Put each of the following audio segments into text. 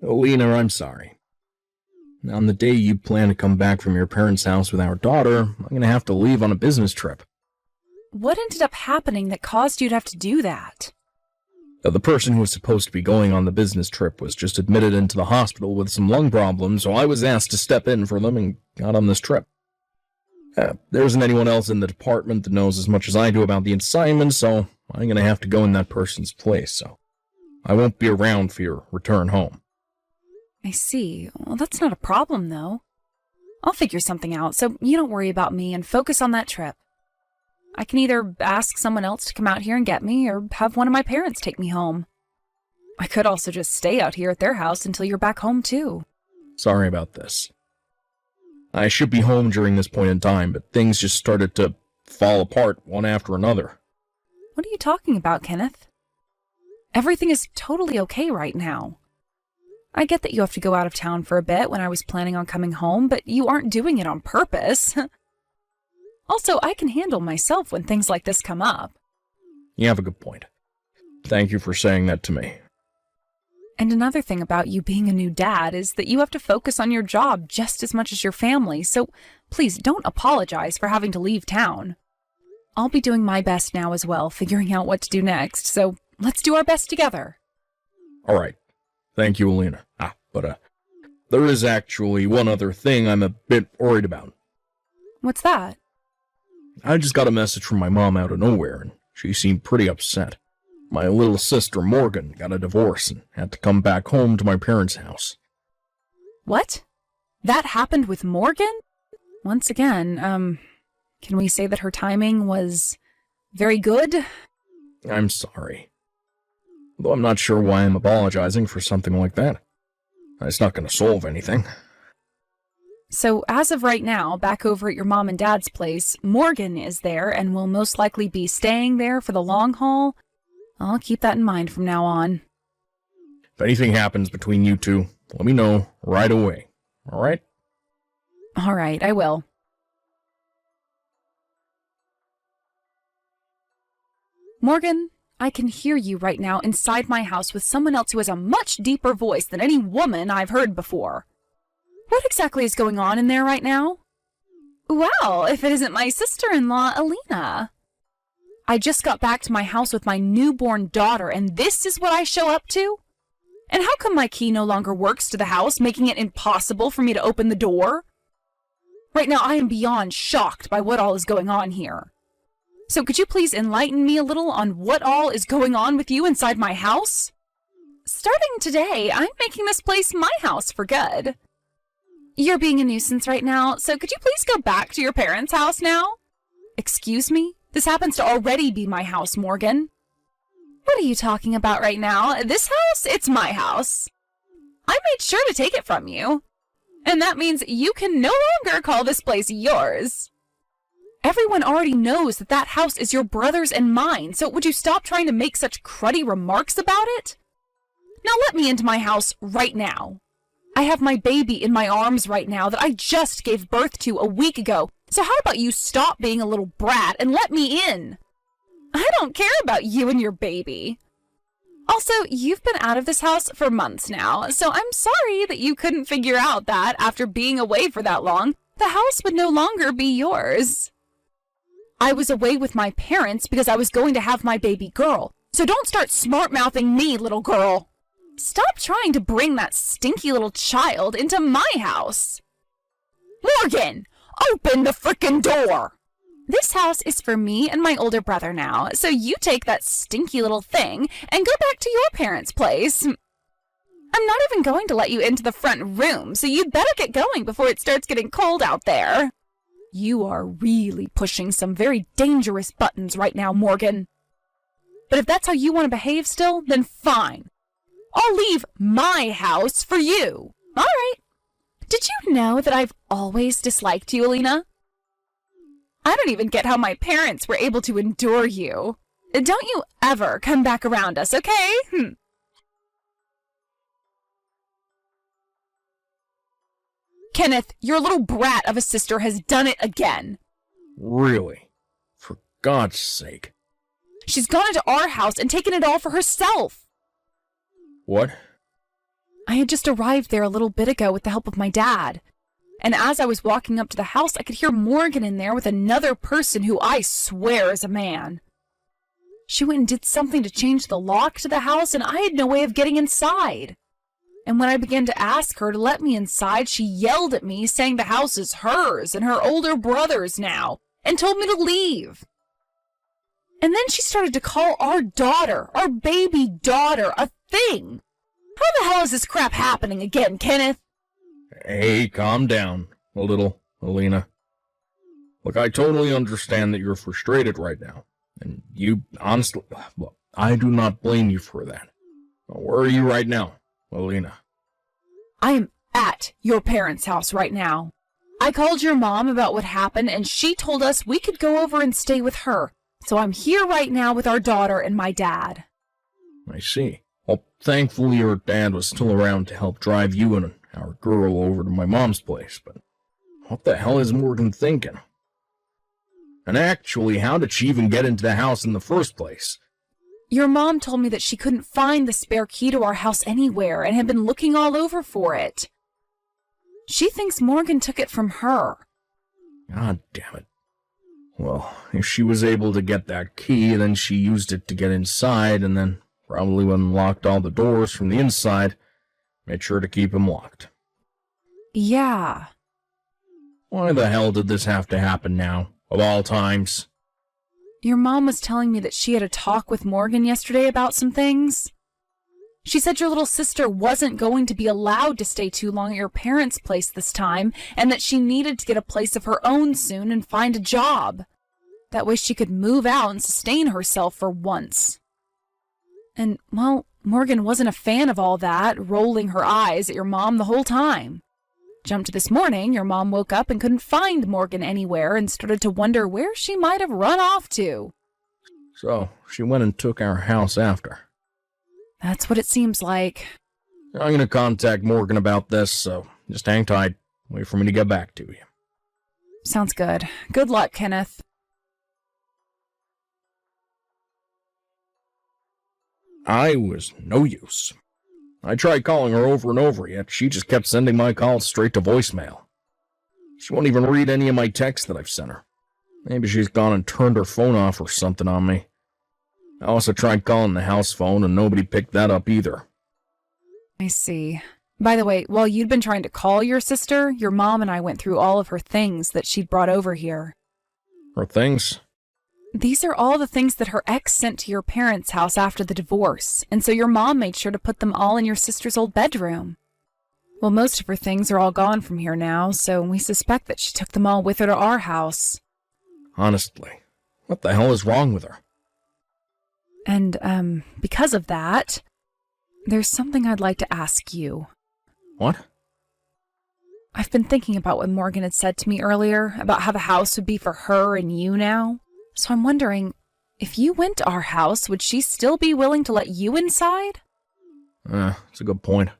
Alina, I'm sorry. On the day you plan to come back from your parents' house with our daughter, I'm going to have to leave on a business trip. What ended up happening that caused you to have to do that? The person who was supposed to be going on the business trip was just admitted into the hospital with some lung problems, so I was asked to step in for them and got on this trip. There isn't anyone else in the department that knows as much as I do about the assignment, so I'm going to have to go in that person's place, so I won't be around for your return home. I see. Well, that's not a problem, though. I'll figure something out, so you don't worry about me and focus on that trip. I can either ask someone else to come out here and get me, or have one of my parents take me home. I could also just stay out here at their house until you're back home, too. Sorry about this. I should be home during this point in time, but things just started to fall apart one after another. What are you talking about, Kenneth? Everything is totally okay right now. I get that you have to go out of town for a bit when I was planning on coming home, but you aren't doing it on purpose. Also, I can handle myself when things like this come up. You have a good point. Thank you for saying that to me. And another thing about you being a new dad is that you have to focus on your job just as much as your family, so please don't apologize for having to leave town. I'll be doing my best now as well, figuring out what to do next, so let's do our best together. All right. Thank you, Alina. But there is actually one other thing I'm a bit worried about. What's that? I just got a message from my mom out of nowhere, and she seemed pretty upset. My little sister Morgan got a divorce and had to come back home to my parents' house. What? That happened with Morgan? Once again, can we say that her timing was very good? I'm sorry. Though I'm not sure why I'm apologizing for something like that. It's not going to solve anything. So, as of right now, back over at your mom and dad's place, Morgan is there and will most likely be staying there for the long haul. I'll keep that in mind from now on. If anything happens between you two, let me know right away, all right? All right, I will. Morgan, I can hear you right now inside my house with someone else who has a much deeper voice than any woman I've heard before. What exactly is going on in there right now? Well, if it isn't my sister-in-law, Alina. I just got back to my house with my newborn daughter, and this is what I show up to? And how come my key no longer works to the house, making it impossible for me to open the door? Right now, I am beyond shocked by what all is going on here. So could you please enlighten me a little on what all is going on with you inside my house? Starting today, I'm making this place my house for good. You're being a nuisance right now, so could you please go back to your parents' house now? Excuse me? This happens to already be my house, Morgan. What are you talking about right now? This house? It's my house. I made sure to take it from you. And that means you can no longer call this place yours. Everyone already knows that that house is your brother's and mine, so would you stop trying to make such cruddy remarks about it? Now let me into my house right now. I have my baby in my arms right now that I just gave birth to a week ago, so how about you stop being a little brat and let me in? I don't care about you and your baby. Also, you've been out of this house for months now, so I'm sorry that you couldn't figure out that after being away for that long, the house would no longer be yours. I was away with my parents because I was going to have my baby girl, so don't start smart-mouthing me, little girl. Stop trying to bring that stinky little child into my house. Morgan, open the frickin' door! This house is for me and my older brother now, so you take that stinky little thing and go back to your parents' place. I'm not even going to let you into the front room, so you'd better get going before it starts getting cold out there. You are really pushing some very dangerous buttons right now, Morgan. But if that's how you want to behave still, then fine. I'll leave my house for you. All right. Did you know that I've always disliked you, Alina? I don't even get how my parents were able to endure you. Don't you ever come back around us, okay? Kenneth, your little brat of a sister has done it again. Really? For God's sake. She's gone into our house and taken it all for herself. What? I had just arrived there a little bit ago with the help of my dad. And as I was walking up to the house, I could hear Morgan in there with another person who I swear is a man. She went and did something to change the lock to the house, and I had no way of getting inside. And when I began to ask her to let me inside, she yelled at me, saying the house is hers and her older brother's now, and told me to leave. And then she started to call our daughter, our baby daughter, a thing. How the hell is this crap happening again, Kenneth? Hey, calm down a little, Alina. Look, I totally understand that you're frustrated right now. And you, honestly, well, I do not blame you for that. Where are you right now, Alina? I am at your parents' house right now. I called your mom about what happened, and she told us we could go over and stay with her. So I'm here right now with our daughter and my dad. I see. Well, thankfully your dad was still around to help drive you and our girl over to my mom's place, but what the hell is Morgan thinking? And actually, how did she even get into the house in the first place? Your mom told me that she couldn't find the spare key to our house anywhere and had been looking all over for it. She thinks Morgan took it from her. God damn it. Well, if she was able to get that key, then she used it to get inside, and then probably unlocked all the doors from the inside, made sure to keep them locked. Yeah. Why the hell did this have to happen now, of all times? Your mom was telling me that she had a talk with Morgan yesterday about some things. She said your little sister wasn't going to be allowed to stay too long at your parents' place this time, and that she needed to get a place of her own soon and find a job. That way she could move out and sustain herself for once. And, well, Morgan wasn't a fan of all that, rolling her eyes at your mom the whole time. Jump to this morning, your mom woke up and couldn't find Morgan anywhere and started to wonder where she might have run off to. So, she went and took our house after. That's what it seems like. I'm going to contact Morgan about this, so just hang tight. Wait for me to get back to you. Sounds good. Good luck, Kenneth. I was no use. I tried calling her over and over, yet she just kept sending my calls straight to voicemail. She won't even read any of my texts that I've sent her. Maybe she's gone and turned her phone off or something on me. I also tried calling the house phone, and nobody picked that up either. I see. By the way, while you'd been trying to call your sister, your mom and I went through all of her things that she'd brought over here. Her things? These are all the things that her ex sent to your parents' house after the divorce, and so your mom made sure to put them all in your sister's old bedroom. Well, most of her things are all gone from here now, so we suspect that she took them all with her to our house. Honestly, what the hell is wrong with her? And, because of that, there's something I'd like to ask you. What? I've been thinking about what Morgan had said to me earlier, about how the house would be for her and you now. So I'm wondering, if you went to our house, would she still be willing to let you inside? That's a good point.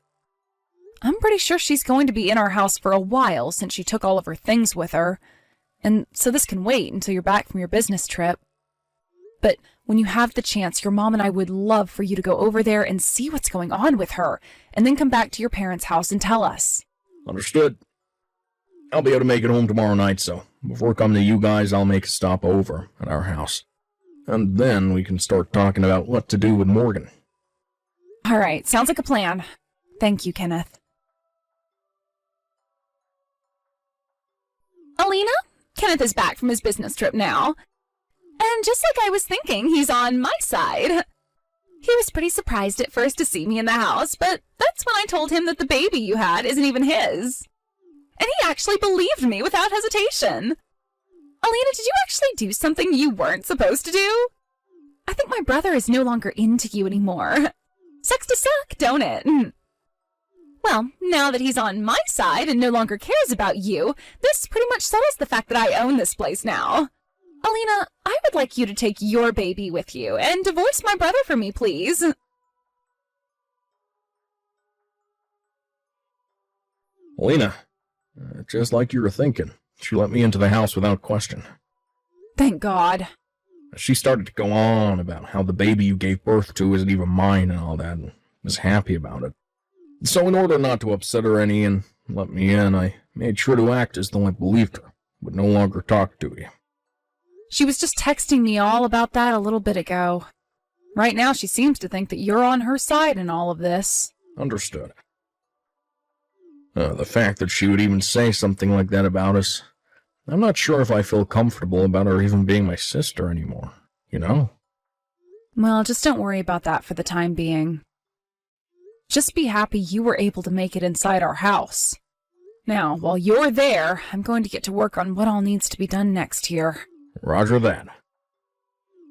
I'm pretty sure she's going to be in our house for a while since she took all of her things with her. And so this can wait until you're back from your business trip. But when you have the chance, your mom and I would love for you to go over there and see what's going on with her, and then come back to your parents' house and tell us. Understood. I'll be able to make it home tomorrow night, so before coming to you guys, I'll make a stop over at our house. And then we can start talking about what to do with Morgan. All right, sounds like a plan. Thank you, Kenneth. Alina, Kenneth is back from his business trip now. And just like I was thinking, he's on my side. He was pretty surprised at first to see me in the house, but that's when I told him that the baby you had isn't even his. And he actually believed me without hesitation. Alina, did you actually do something you weren't supposed to do? I think my brother is no longer into you anymore. Sucks to suck, don't it? Well, now that he's on my side and no longer cares about you, this pretty much settles the fact that I own this place now. Alina, I would like you to take your baby with you and divorce my brother for me, please. Alina, just like you were thinking, she let me into the house without question. Thank God. She started to go on about how the baby you gave birth to isn't even mine and all that, and was happy about it. So in order not to upset her any and let me in, I made sure to act as though I believed her, would no longer talk to you. She was just texting me all about that a little bit ago. Right now she seems to think that you're on her side in all of this. Understood. The fact that she would even say something like that about us, I'm not sure if I feel comfortable about her even being my sister anymore, you know? Well, just don't worry about that for the time being. Just be happy you were able to make it inside our house. Now, while you're there, I'm going to get to work on what all needs to be done next here. Roger that.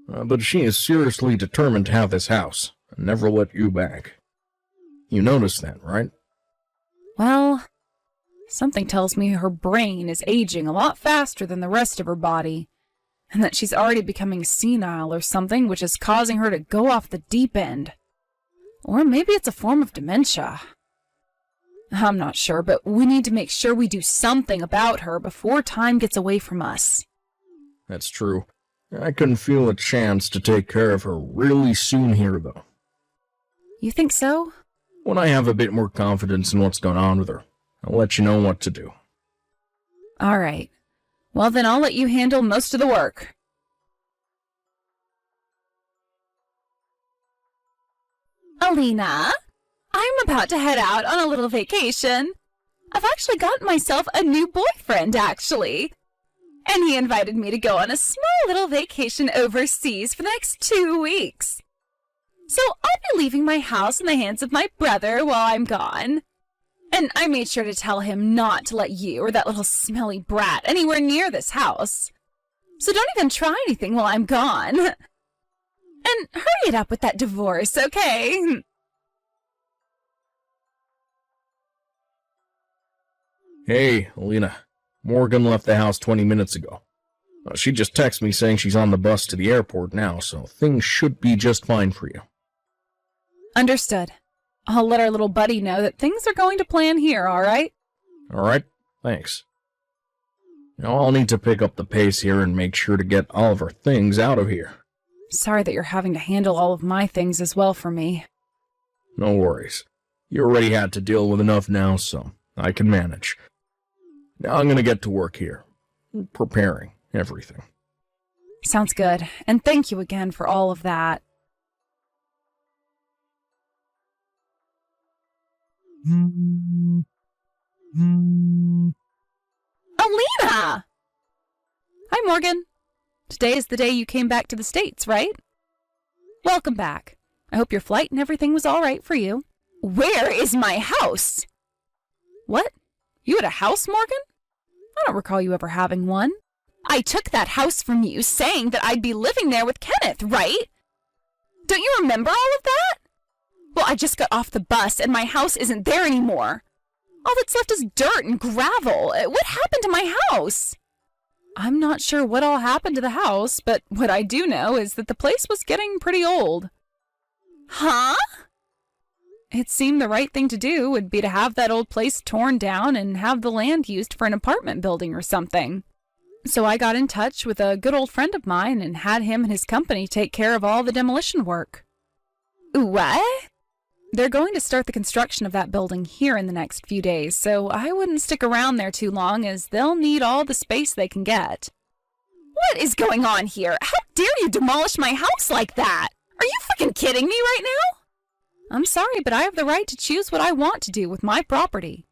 But she is seriously determined to have this house, and never let you back. You noticed that, right? Well, something tells me her brain is aging a lot faster than the rest of her body, and that she's already becoming senile or something, which is causing her to go off the deep end. Or maybe it's a form of dementia. I'm not sure, but we need to make sure we do something about her before time gets away from us. That's true. I can feel a chance to take care of her really soon here, though. You think so? When I have a bit more confidence in what's going on with her, I'll let you know what to do. All right. Well, then I'll let you handle most of the work. Alina, I'm about to head out on a little vacation. I've actually gotten myself a new boyfriend, actually. And he invited me to go on a small little vacation overseas for the next 2 weeks. So I'll be leaving my house in the hands of my brother while I'm gone. And I made sure to tell him not to let you or that little smelly brat anywhere near this house. So don't even try anything while I'm gone. And hurry it up with that divorce, okay? Hey, Alina. Morgan left the house 20 minutes ago. She just texted me saying she's on the bus to the airport now, so things should be just fine for you. Understood. I'll let our little buddy know that things are going to plan here, all right? All right, thanks. Now I'll need to pick up the pace here and make sure to get all of our things out of here. Sorry that you're having to handle all of my things as well for me. No worries. You already had to deal with enough now, so I can manage. Now I'm gonna get to work here, preparing everything. Sounds good, and thank you again for all of that. Alina! Hi, Morgan. Today is the day you came back to the States, right? Welcome back. I hope your flight and everything was all right for you. Where is my house? What? You had a house, Morgan? I don't recall you ever having one. I took that house from you, saying that I'd be living there with Kenneth, right? Don't you remember all of that? Well, I just got off the bus, and my house isn't there anymore. All that's left is dirt and gravel. What happened to my house? I'm not sure what all happened to the house, but what I do know is that the place was getting pretty old. Huh? It seemed the right thing to do would be to have that old place torn down and have the land used for an apartment building or something. So I got in touch with a good old friend of mine and had him and his company take care of all the demolition work. What? They're going to start the construction of that building here in the next few days, so I wouldn't stick around there too long as they'll need all the space they can get. What is going on here? How dare you demolish my house like that? Are you freaking kidding me right now? I'm sorry, but I have the right to choose what I want to do with my property.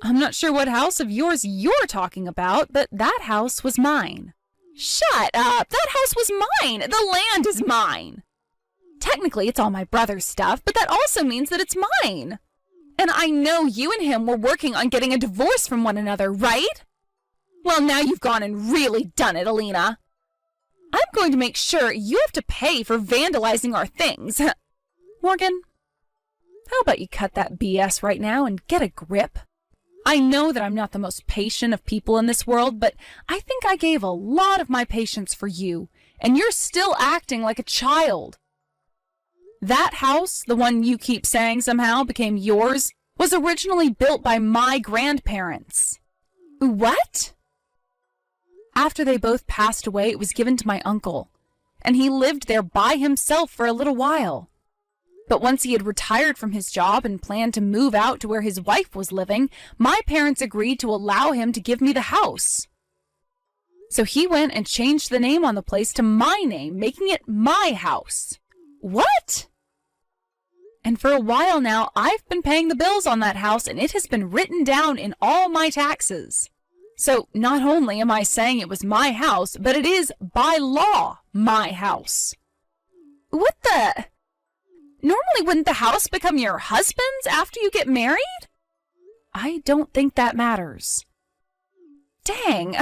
I'm not sure what house of yours you're talking about, but that house was mine. Shut up! That house was mine! The land is mine! Technically, it's all my brother's stuff, but that also means that it's mine. And I know you and him were working on getting a divorce from one another, right? Well, now you've gone and really done it, Alina. I'm going to make sure you have to pay for vandalizing our things. Morgan, how about you cut that BS right now and get a grip? I know that I'm not the most patient of people in this world, but I think I gave a lot of my patience for you, and you're still acting like a child. That house, the one you keep saying somehow became yours, was originally built by my grandparents. What? After they both passed away, it was given to my uncle, and he lived there by himself for a little while. But once he had retired from his job and planned to move out to where his wife was living, my parents agreed to allow him to give me the house. So he went and changed the name on the place to my name, making it my house. What? And for a while now, I've been paying the bills on that house, and it has been written down in all my taxes. So not only am I saying it was my house, but it is, by law, my house. What the? Normally, wouldn't the house become your husband's after you get married? I don't think that matters. Dang,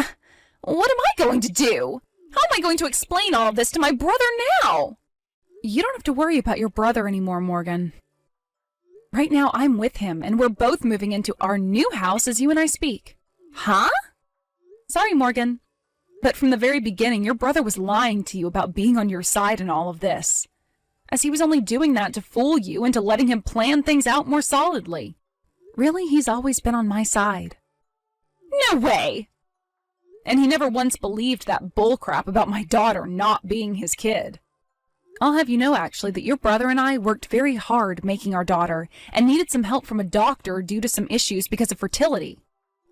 what am I going to do? How am I going to explain all of this to my brother now? You don't have to worry about your brother anymore, Morgan. Right now, I'm with him, and we're both moving into our new house as you and I speak. Huh? Sorry, Morgan. But from the very beginning, your brother was lying to you about being on your side in all of this, as he was only doing that to fool you into letting him plan things out more solidly. Really, he's always been on my side. No way! And he never once believed that bullcrap about my daughter not being his kid. I'll have you know, actually, that your brother and I worked very hard making our daughter and needed some help from a doctor due to some issues because of fertility.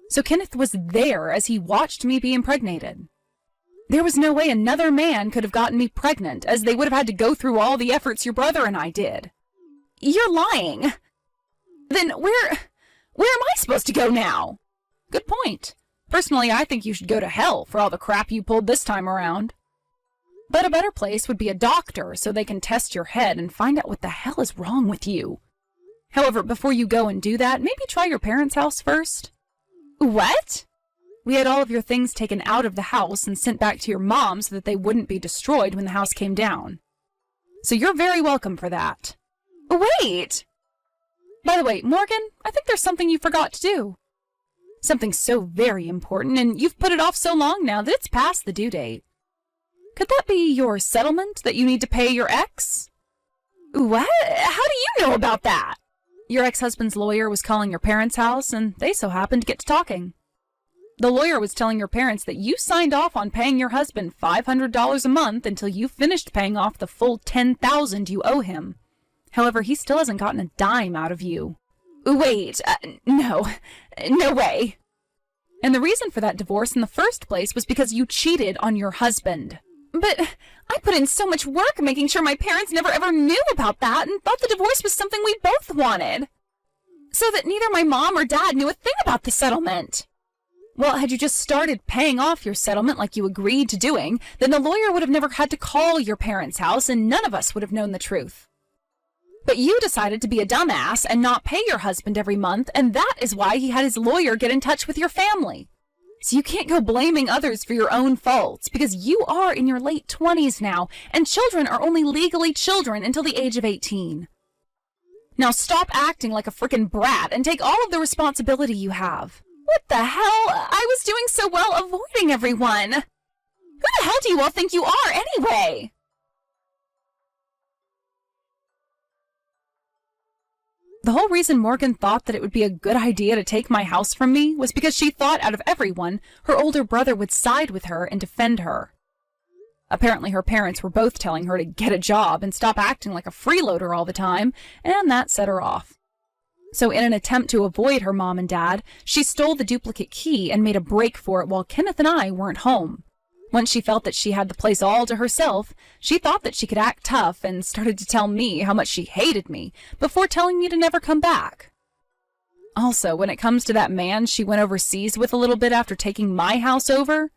So Kenneth was there as he watched me be impregnated. There was no way another man could have gotten me pregnant, as they would have had to go through all the efforts your brother and I did. You're lying. Then where am I supposed to go now? Good point. Personally, I think you should go to hell for all the crap you pulled this time around. But a better place would be a doctor, so they can test your head and find out what the hell is wrong with you. However, before you go and do that, maybe try your parents' house first. What? We had all of your things taken out of the house and sent back to your mom so that they wouldn't be destroyed when the house came down. So you're very welcome for that. Wait! By the way, Morgan, I think there's something you forgot to do. Something so very important, and you've put it off so long now that it's past the due date. Could that be your settlement that you need to pay your ex? What? How do you know about that? Your ex-husband's lawyer was calling your parents' house, and they so happened to get to talking. The lawyer was telling your parents that you signed off on paying your husband $500 a month until you finished paying off the full $10,000 you owe him. However, he still hasn't gotten a dime out of you. Wait, no way. And the reason for that divorce in the first place was because you cheated on your husband. But I put in so much work making sure my parents never ever knew about that and thought the divorce was something we both wanted, so that neither my mom or dad knew a thing about the settlement. Well, had you just started paying off your settlement like you agreed to doing, then the lawyer would have never had to call your parents' house and none of us would have known the truth. But you decided to be a dumbass and not pay your husband every month, and that is why he had his lawyer get in touch with your family. So you can't go blaming others for your own faults, because you are in your late 20s now, and children are only legally children until the age of 18. Now stop acting like a frickin' brat and take all of the responsibility you have. What the hell? I was doing so well avoiding everyone. Who the hell do you all think you are anyway? The whole reason Morgan thought that it would be a good idea to take my house from me was because she thought out of everyone, her older brother would side with her and defend her. Apparently her parents were both telling her to get a job and stop acting like a freeloader all the time, and that set her off. So in an attempt to avoid her mom and dad, she stole the duplicate key and made a break for it while Kenneth and I weren't home. Once she felt that she had the place all to herself, she thought that she could act tough and started to tell me how much she hated me before telling me to never come back. Also, when it comes to that man she went overseas with a little bit after taking my house over,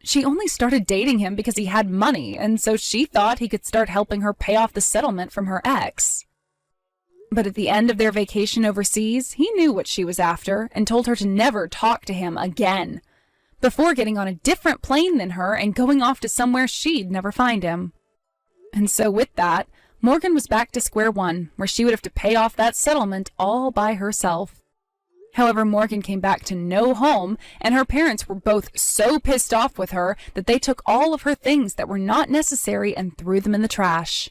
she only started dating him because he had money, and so she thought he could start helping her pay off the settlement from her ex. But at the end of their vacation overseas, he knew what she was after and told her to never talk to him again, before getting on a different plane than her and going off to somewhere she'd never find him. And so with that, Morgan was back to square one, where she would have to pay off that settlement all by herself. However, Morgan came back to no home, and her parents were both so pissed off with her that they took all of her things that were not necessary and threw them in the trash.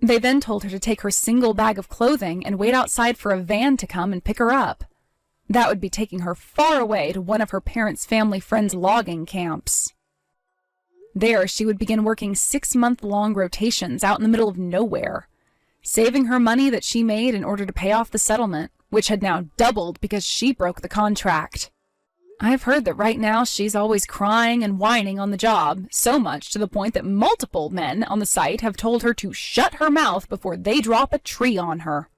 They then told her to take her single bag of clothing and wait outside for a van to come and pick her up. That would be taking her far away to one of her parents' family friends' logging camps. There, she would begin working 6-month-long rotations out in the middle of nowhere. saving her money that she made in order to pay off the settlement, which had now doubled because she broke the contract. I've heard that right now she's always crying and whining on the job, so much to the point that multiple men on the site have told her to shut her mouth before they drop a tree on her.